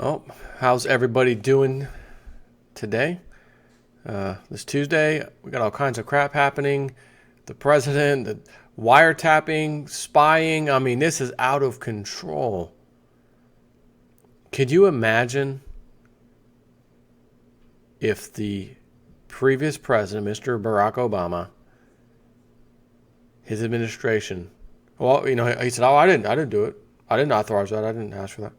Oh, how's everybody doing today? This Tuesday, we got all kinds of crap happening. The president, the wiretapping, spying. I mean, this is out of control. Could you imagine if the previous president, Mr. Barack Obama, his administration, well, he said, "Oh, I didn't do it. I didn't authorize that. I didn't ask for that."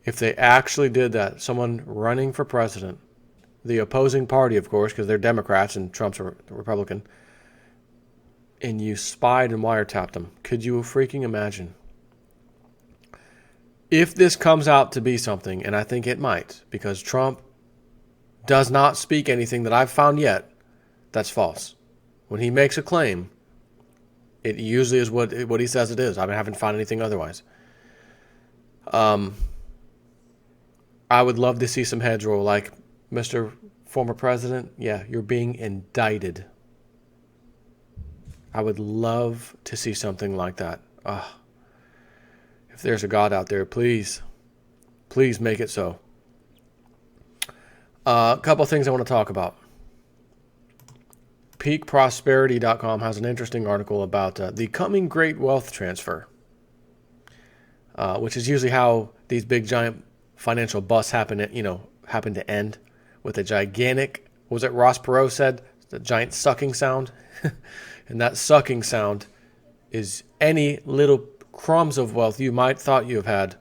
If they actually did that, someone running for president, the opposing party, of course, because they're Democrats and Trump's a Republican, and you spied and wiretapped them, could you freaking imagine? If this comes out to be something, and I think it might, because Trump does not speak anything that I've found yet that's false. When he makes a claim, it usually is what he says it is. I haven't found anything otherwise. I would love to see some heads roll like, Mr. Former President, yeah, you're being indicted. I would love to see something like that. If there's a God out there, please make it so. A couple of things I want to talk about. PeakProsperity.com has an interesting article about the coming great wealth transfer, which is usually how these big giant financial busts happen to end with a gigantic, what was it Ross Perot said? The giant sucking sound. And that sucking sound is any little crumbs of wealth you might thought you have had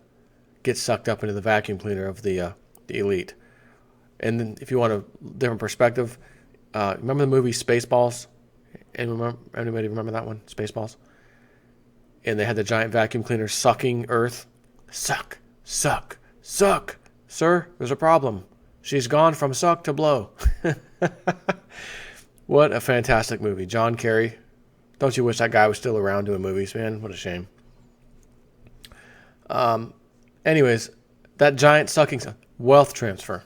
get sucked up into the vacuum cleaner of the elite. And then if you want a different perspective, remember the movie Spaceballs? Anybody remember that one? Spaceballs? And they had the giant vacuum cleaner sucking Earth. Suck, suck, suck. Sir, there's a problem. She's gone from suck to blow. What a fantastic movie. John Kerry. Don't you wish that guy was still around doing movies, man? What a shame. Anyways, that giant sucking wealth transfer.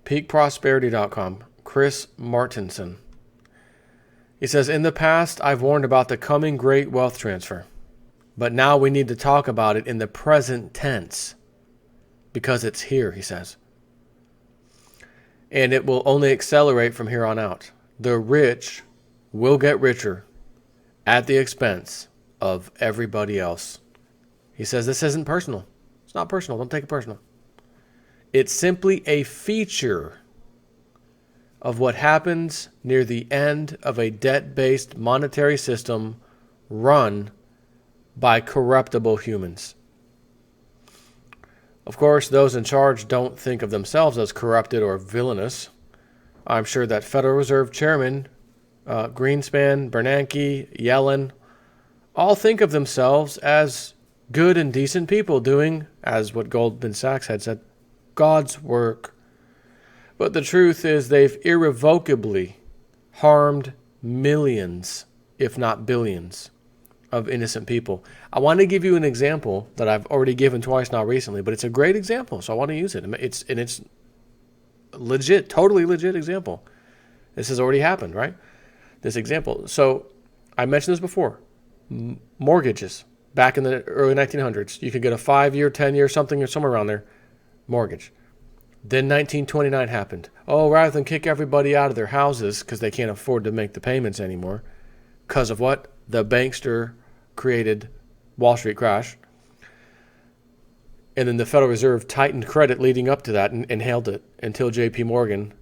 PeakProsperity.com. Chris Martinson. He says, in the past, I've warned about the coming great wealth transfer. But now we need to talk about it in the present tense. Because it's here, he says. And it will only accelerate from here on out. The rich will get richer at the expense of everybody else. He says this isn't personal. It's not personal. Don't take it personal. It's simply a feature of what happens near the end of a debt-based monetary system run by corruptible humans. Of course, those in charge don't think of themselves as corrupted or villainous. I'm sure that Federal Reserve Chairman Greenspan, Bernanke, Yellen all think of themselves as good and decent people doing, as what Goldman Sachs had said, God's work. But the truth is they've irrevocably harmed millions, if not billions, of innocent people. I want to give you an example that I've already given twice now recently, but it's a great example, so I want to use it. It's legit, totally legit example. This has already happened, right? This example. So I mentioned this before. Mortgages. Back in the early 1900s, you could get a 5-year, 10-year, something or somewhere around there, mortgage. Then 1929 happened. Oh, rather than kick everybody out of their houses because they can't afford to make the payments anymore, because of what? The bankster created Wall Street crash. And then the Federal Reserve tightened credit leading up to that and held it until J.P. Morgan,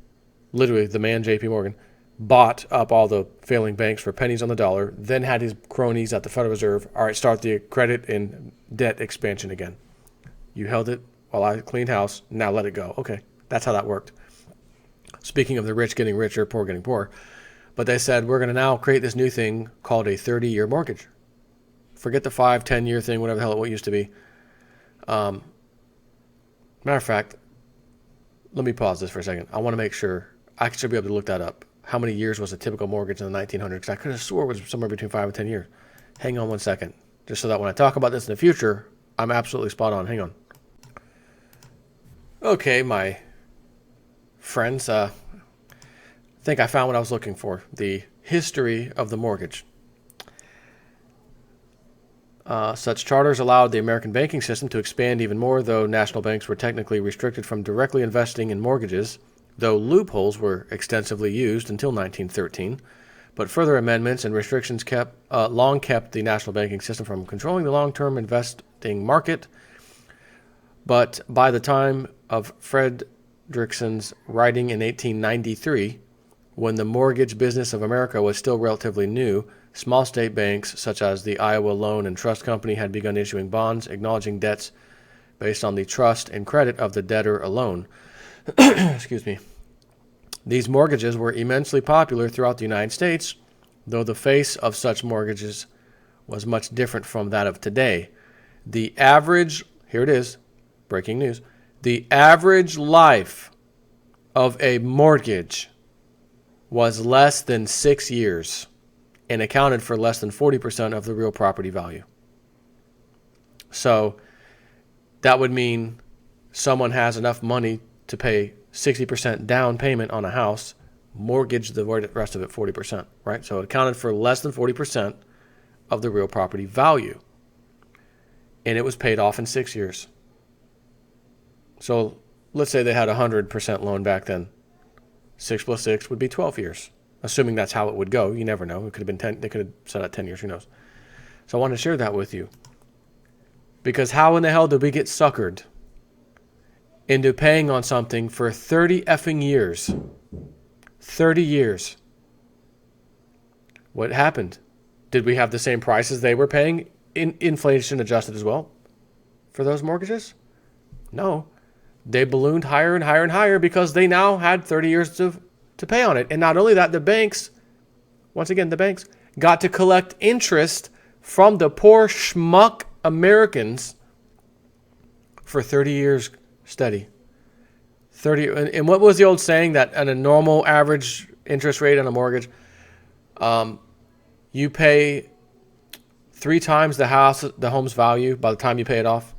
literally the man J.P. Morgan, bought up all the failing banks for pennies on the dollar, then had his cronies at the Federal Reserve, all right, start the credit and debt expansion again. You held it while I cleaned house, now let it go. Okay, that's how that worked. Speaking of the rich getting richer, poor getting poorer, but they said, we're going to now create this new thing called a 30-year mortgage. Forget the 5, 10-year thing, whatever the hell it used to be. Matter of fact, let me pause this for a second. I want to make sure. I should be able to look that up. How many years was a typical mortgage in the 1900s? Because I could have swore it was somewhere between 5 and 10 years. Hang on one second. Just so that when I talk about this in the future, I'm absolutely spot on. Hang on. Okay, my friends, I think I found what I was looking for. The history of the mortgage. Such charters allowed the American banking system to expand even more, though national banks were technically restricted from directly investing in mortgages, though loopholes were extensively used until 1913. But further amendments and restrictions long kept the national banking system from controlling the long-term investing market. But by the time of Frederickson's writing in 1893, when the mortgage business of America was still relatively new, small state banks such as the Iowa Loan and Trust Company had begun issuing bonds acknowledging debts based on the trust and credit of the debtor alone. Excuse me. These mortgages were immensely popular throughout the United States, though the face of such mortgages was much different from that of today. The average, here it is, breaking news, the average life of a mortgage was less than 6 years and accounted for less than 40% of the real property value. So that would mean someone has enough money to pay 60% down payment on a house, mortgage the rest of it 40%, right? So it accounted for less than 40% of the real property value. And it was paid off in 6 years. So let's say they had a 100% loan back then. 6 plus 6 would be 12 years, assuming that's how it would go. You never know. It could have been 10. They could have set out 10 years. Who knows? So I wanted to share that with you. Because how in the hell did we get suckered into paying on something for 30 effing years? 30 years. What happened? Did we have the same prices they were paying, inflation adjusted as well, for those mortgages? No. They ballooned higher and higher and higher because they now had 30 years to pay on it. And not only that, the banks, once again, the banks got to collect interest from the poor schmuck Americans for 30 years steady. 30. And what was the old saying that at a normal average interest rate on a mortgage, you pay 3 times the home's value by the time you pay it off?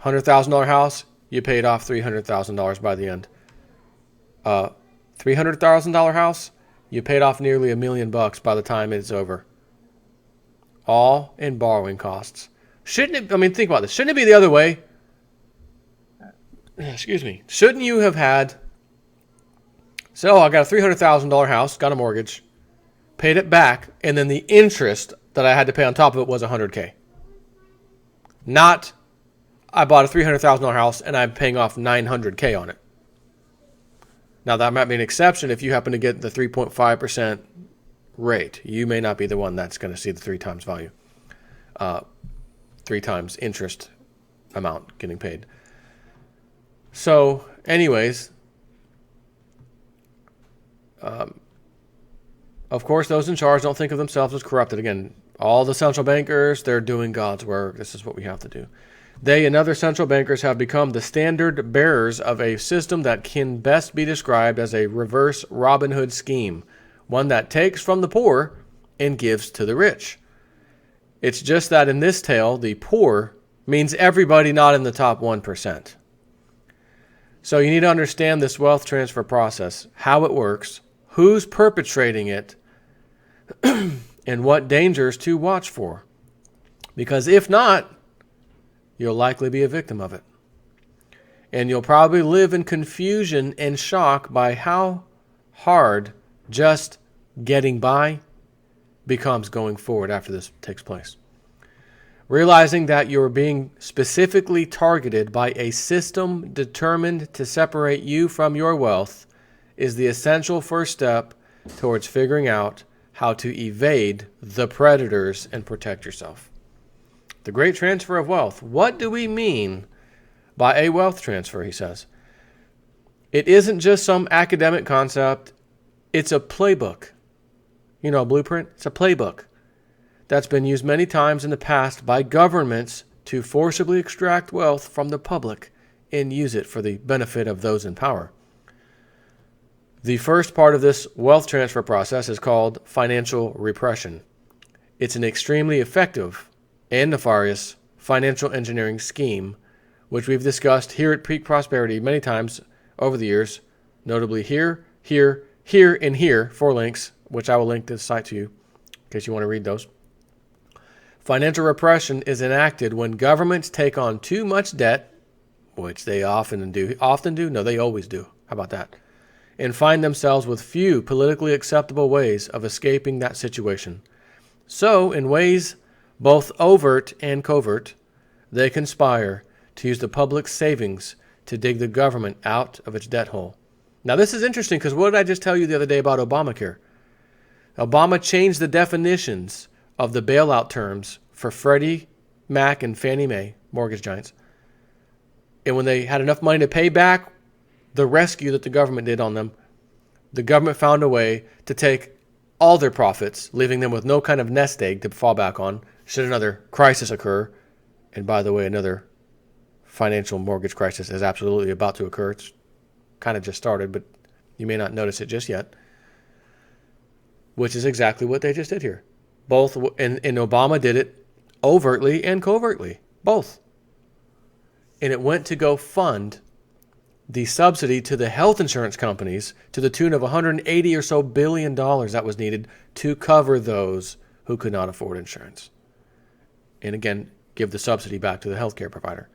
$100,000 house, you paid off $300,000 by the end. $300,000 house, you paid off nearly $1 million by the time it's over. All in borrowing costs. Shouldn't it? I mean, think about this. Shouldn't it be the other way? Excuse me. Shouldn't you have had? So I got a $300,000 house, got a mortgage, paid it back, and then the interest that I had to pay on top of it was $100K. Not, I bought a $300,000 house and I'm paying off $900K on it. Now that might be an exception if you happen to get the 3.5% rate. You may not be the one that's going to see the 3 times value, 3 times interest amount getting paid. So, anyways, of course, those in charge don't think of themselves as corrupted. Again, all the central bankers, they're doing God's work. This is what we have to do. They and other central bankers have become the standard bearers of a system that can best be described as a reverse Robin Hood scheme, one that takes from the poor and gives to the rich. It's just that in this tale, the poor means everybody not in the top 1%. So you need to understand this wealth transfer process, how it works, who's perpetrating it, and what dangers to watch for. Because if not, you'll likely be a victim of it. And you'll probably live in confusion and shock by how hard just getting by becomes going forward after this takes place. Realizing that you're being specifically targeted by a system determined to separate you from your wealth is the essential first step towards figuring out how to evade the predators and protect yourself. The great transfer of wealth. What do we mean by a wealth transfer, he says? It isn't just some academic concept. It's a playbook. You know, a blueprint? It's a playbook that's been used many times in the past by governments to forcibly extract wealth from the public and use it for the benefit of those in power. The first part of this wealth transfer process is called financial repression. It's an extremely effective and nefarious financial engineering scheme, which we've discussed here at Peak Prosperity many times over the years, notably here, and here, 4 links, which I will link this site to you in case you want to read those. Financial repression is enacted when governments take on too much debt, which they often do. No, they always do. How about that? And find themselves with few politically acceptable ways of escaping that situation. So, in ways both overt and covert, they conspire to use the public savings to dig the government out of its debt hole. Now, this is interesting because what did I just tell you the other day about Obamacare? Obama changed the definitions of the bailout terms for Freddie Mac and Fannie Mae, mortgage giants. And when they had enough money to pay back the rescue that the government did on them, the government found a way to take all their profits, leaving them with no kind of nest egg to fall back on should another crisis occur. And by the way, another financial mortgage crisis is absolutely about to occur. It's kind of just started, but you may not notice it just yet. Which is exactly what they just did here. Both, and Obama did it overtly and covertly, both. And it went to go fund the subsidy to the health insurance companies to the tune of $180 or so billion that was needed to cover those who could not afford insurance. And again, give the subsidy back to the healthcare provider.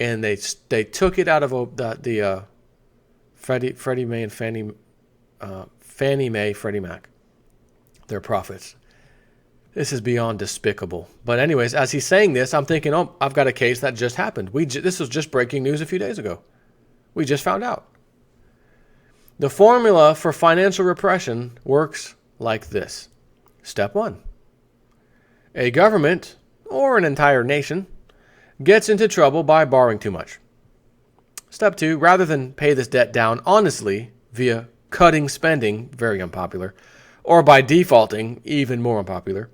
And they took it out of the Freddie Mae and Fannie Mae, Freddie Mac, their profits. This is beyond despicable. But anyways, as he's saying this, I'm thinking, oh, I've got a case that just happened. This was just breaking news a few days ago. We just found out. The formula for financial repression works like this. Step 1. A government, or an entire nation, gets into trouble by borrowing too much. Step 2, rather than pay this debt down honestly via cutting spending, very unpopular, or by defaulting, even more unpopular,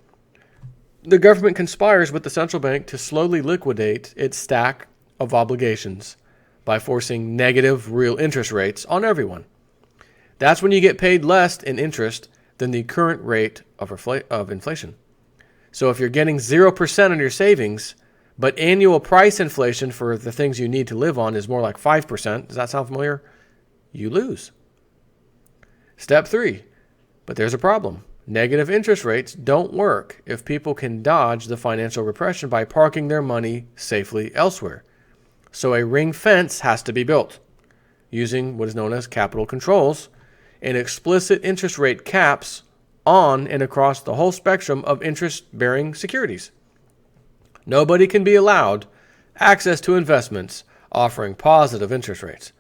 the government conspires with the central bank to slowly liquidate its stack of obligations by forcing negative real interest rates on everyone. That's when you get paid less in interest than the current rate of inflation. So if you're getting 0% on your savings, but annual price inflation for the things you need to live on is more like 5%, does that sound familiar? You lose. Step 3, but there's a problem. Negative interest rates don't work if people can dodge the financial repression by parking their money safely elsewhere. So a ring fence has to be built using what is known as capital controls and explicit interest rate caps on and across the whole spectrum of interest-bearing securities. Nobody can be allowed access to investments offering positive interest rates.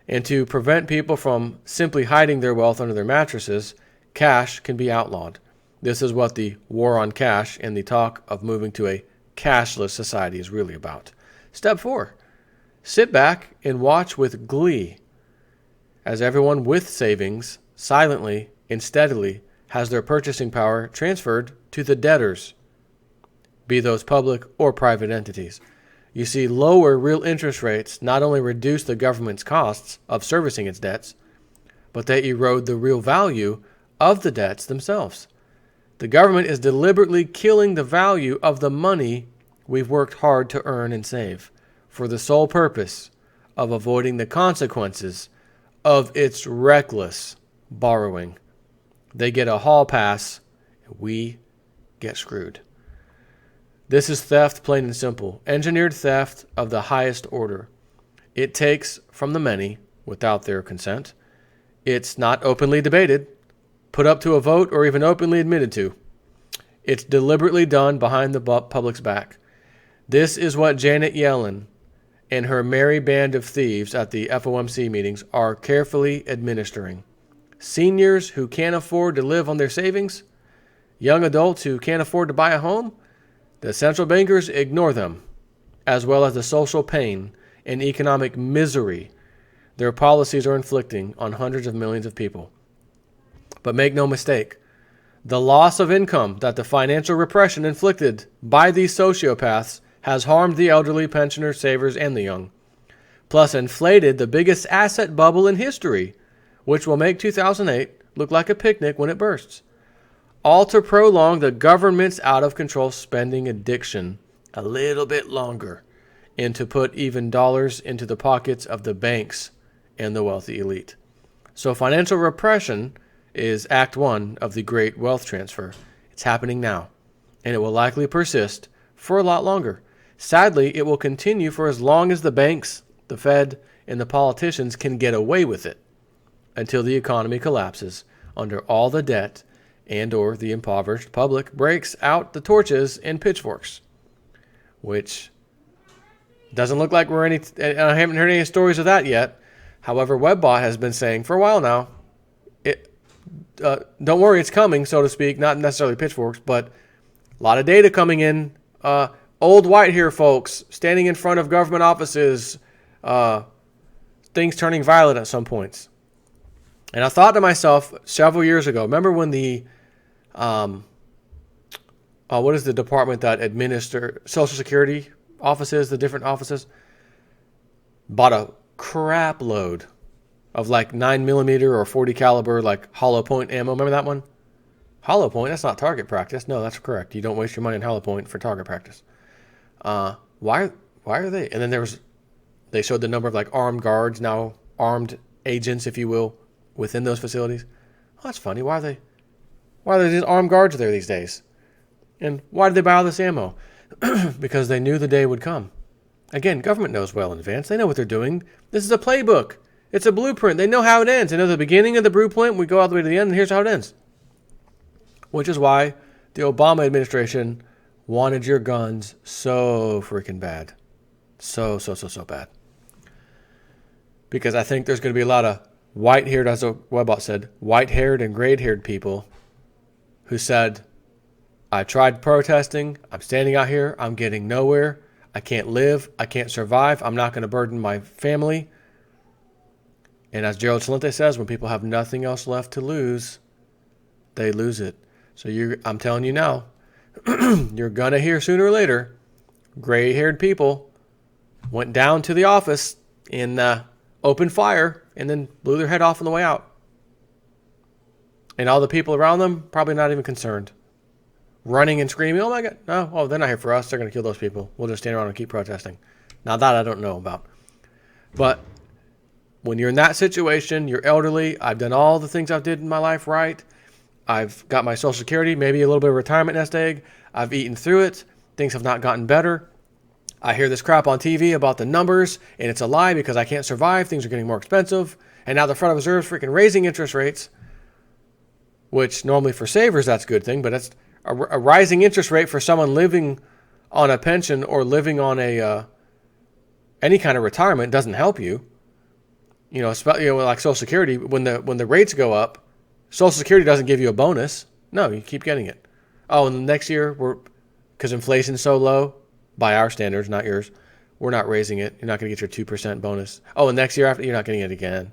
And to prevent people from simply hiding their wealth under their mattresses, cash can be outlawed. This is what the war on cash and the talk of moving to a cashless society is really about. Step 4. Sit back and watch with glee as everyone with savings silently and steadily has their purchasing power transferred to the debtors, be those public or private entities. You see, lower real interest rates not only reduce the government's costs of servicing its debts, but they erode the real value of the debts themselves. The government is deliberately killing the value of the money we've worked hard to earn and save for the sole purpose of avoiding the consequences of its reckless borrowing. They get a hall pass, and we get screwed. This is theft, plain and simple. Engineered theft of the highest order. It takes from the many without their consent. It's not openly debated, put up to a vote, or even openly admitted to. It's deliberately done behind the public's back. This is what Janet Yellen and her merry band of thieves at the FOMC meetings are carefully administering. Seniors who can't afford to live on their savings, young adults who can't afford to buy a home, the central bankers ignore them, as well as the social pain and economic misery their policies are inflicting on hundreds of millions of people. But make no mistake, the loss of income that the financial repression inflicted by these sociopaths has harmed the elderly, pensioners, savers, and the young, plus inflated the biggest asset bubble in history, which will make 2008 look like a picnic when it bursts. All to prolong the government's out-of-control spending addiction a little bit longer and to put even dollars into the pockets of the banks and the wealthy elite. So financial repression is Act 1 of the Great Wealth Transfer. It's happening now. and it will likely persist for a lot longer. Sadly, it will continue for as long as the banks, the Fed, and the politicians can get away with it, until the economy collapses under all the debt and or the impoverished public breaks out the torches and pitchforks, which doesn't look like I haven't heard any stories of that yet. However, Webbot has been saying for a while now, don't worry, it's coming, so to speak, not necessarily pitchforks, but a lot of data coming in. Old white here, folks, standing in front of government offices, things turning violent at some points. And I thought to myself several years ago, remember when the, what is the department that administers Social Security offices, the different offices, bought a crap load of like 9mm or 40 caliber like hollow point ammo. Remember that one? Hollow point, that's not target practice. No, that's correct. You don't waste your money on hollow point for target practice. Why are they? And then they showed the number of like armed guards, now armed agents, if you will, within those facilities. Oh, that's funny. Why are there just armed guards there these days? And why did they buy all this ammo? Because they knew the day would come. Again, government knows well in advance. They know what they're doing. This is a playbook. It's a blueprint. They know how it ends. They know the beginning of the blueprint. We go all the way to the end, and here's how it ends. Which is why the Obama administration wanted your guns so freaking bad. So bad. Because I think there's going to be a lot of white-haired, as Webbot said, white-haired and gray-haired people who said, I tried protesting. I'm standing out here. I'm getting nowhere. I can't live. I can't survive. I'm not going to burden my family. And as Gerald Celente says, when people have nothing else left to lose, they lose it. So I'm telling you now, you're going to hear sooner or later, gray-haired people went down to the office and opened fire and then blew their head off on the way out. And all the people around them, probably not even concerned. Running and screaming, oh my God, no, oh, they're not here for us. They're going to kill those people. We'll just stand around and keep protesting. Now that I don't know about. But when you're in that situation, you're elderly. I've done all the things I've did in my life right. I've got my Social Security, maybe a little bit of retirement nest egg. I've eaten through it. Things have not gotten better. I hear this crap on TV about the numbers, and it's a lie because I can't survive. Things are getting more expensive. And now the Federal Reserve is freaking raising interest rates, which normally for savers, that's a good thing, but it's a rising interest rate for someone living on a pension or living on any kind of retirement doesn't help you. Like Social Security, when the rates go up, Social Security doesn't give you a bonus. No, you keep getting it. Oh, and the next year, because inflation's so low, by our standards, not yours, we're not raising it. You're not going to get your 2% bonus. Oh, and next year after, you're not getting it again.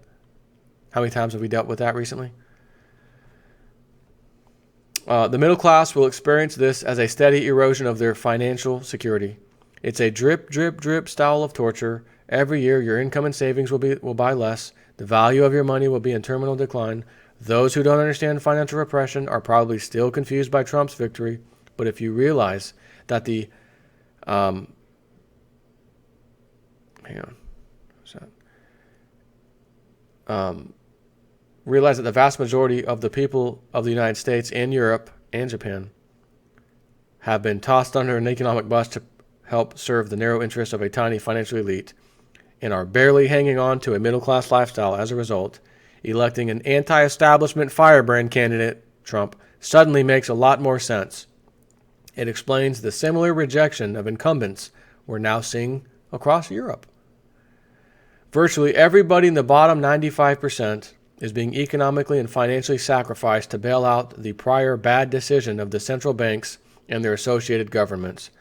How many times have we dealt with that recently? The middle class will experience this as a steady erosion of their financial security. It's a drip, drip, drip style of torture. Every year, your income and savings will buy less. The value of your money will be in terminal decline. Those who don't understand financial repression are probably still confused by Trump's victory. But if you realize that realize that the vast majority of the people of the United States and Europe and Japan have been tossed under an economic bus to help serve the narrow interests of a tiny financial elite and are barely hanging on to a middle-class lifestyle as a result, electing an anti-establishment firebrand candidate, Trump, suddenly makes a lot more sense. It explains the similar rejection of incumbents we're now seeing across Europe. Virtually everybody in the bottom 95% is being economically and financially sacrificed to bail out the prior bad decision of the central banks and their associated governments.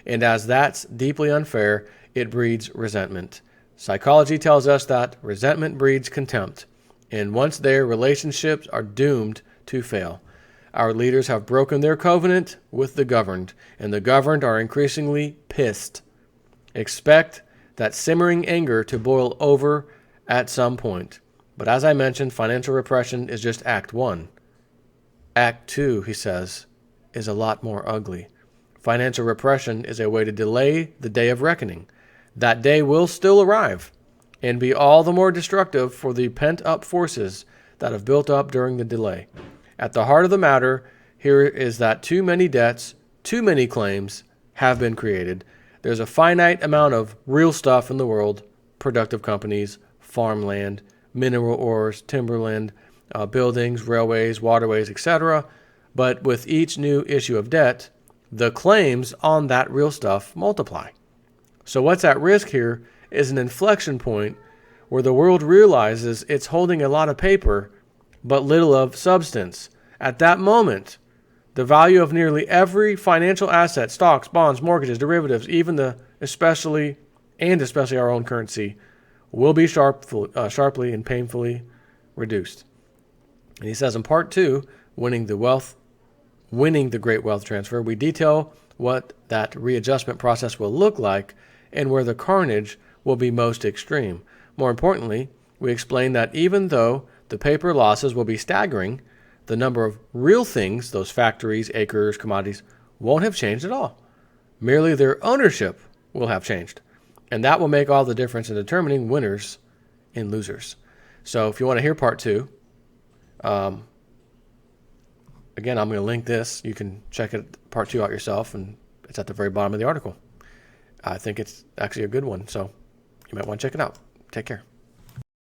And as that's deeply unfair, it breeds resentment. Psychology tells us that resentment breeds contempt, and once there, relationships are doomed to fail. Our leaders have broken their covenant with the governed, and the governed are increasingly pissed. Expect that simmering anger to boil over at some point. But as I mentioned, financial repression is just Act 1. Act 2, he says, is a lot more ugly. Financial repression is a way to delay the day of reckoning. That day will still arrive and be all the more destructive for the pent-up forces that have built up during the delay. At the heart of the matter here is that too many debts, too many claims have been created. There's a finite amount of real stuff in the world, productive companies, farmland, mineral ores, timberland, buildings, railways, waterways, etc. But with each new issue of debt, the claims on that real stuff multiply. So what's at risk here is an inflection point where the world realizes it's holding a lot of paper, but little of substance. At that moment, the value of nearly every financial asset, stocks, bonds, mortgages, derivatives, even especially our own currency, will be sharply and painfully reduced. And he says in part 2, winning the great wealth transfer, we detail what that readjustment process will look like and where the carnage will be most extreme. More importantly, we explain that even though the paper losses will be staggering, the number of real things, those factories, acres, commodities, won't have changed at all. Merely their ownership will have changed. And that will make all the difference in determining winners and losers. So if you want to hear part 2, again, I'm going to link this. You can check part 2 out yourself, and it's at the very bottom of the article. I think it's actually a good one, so you might want to check it out. Take care.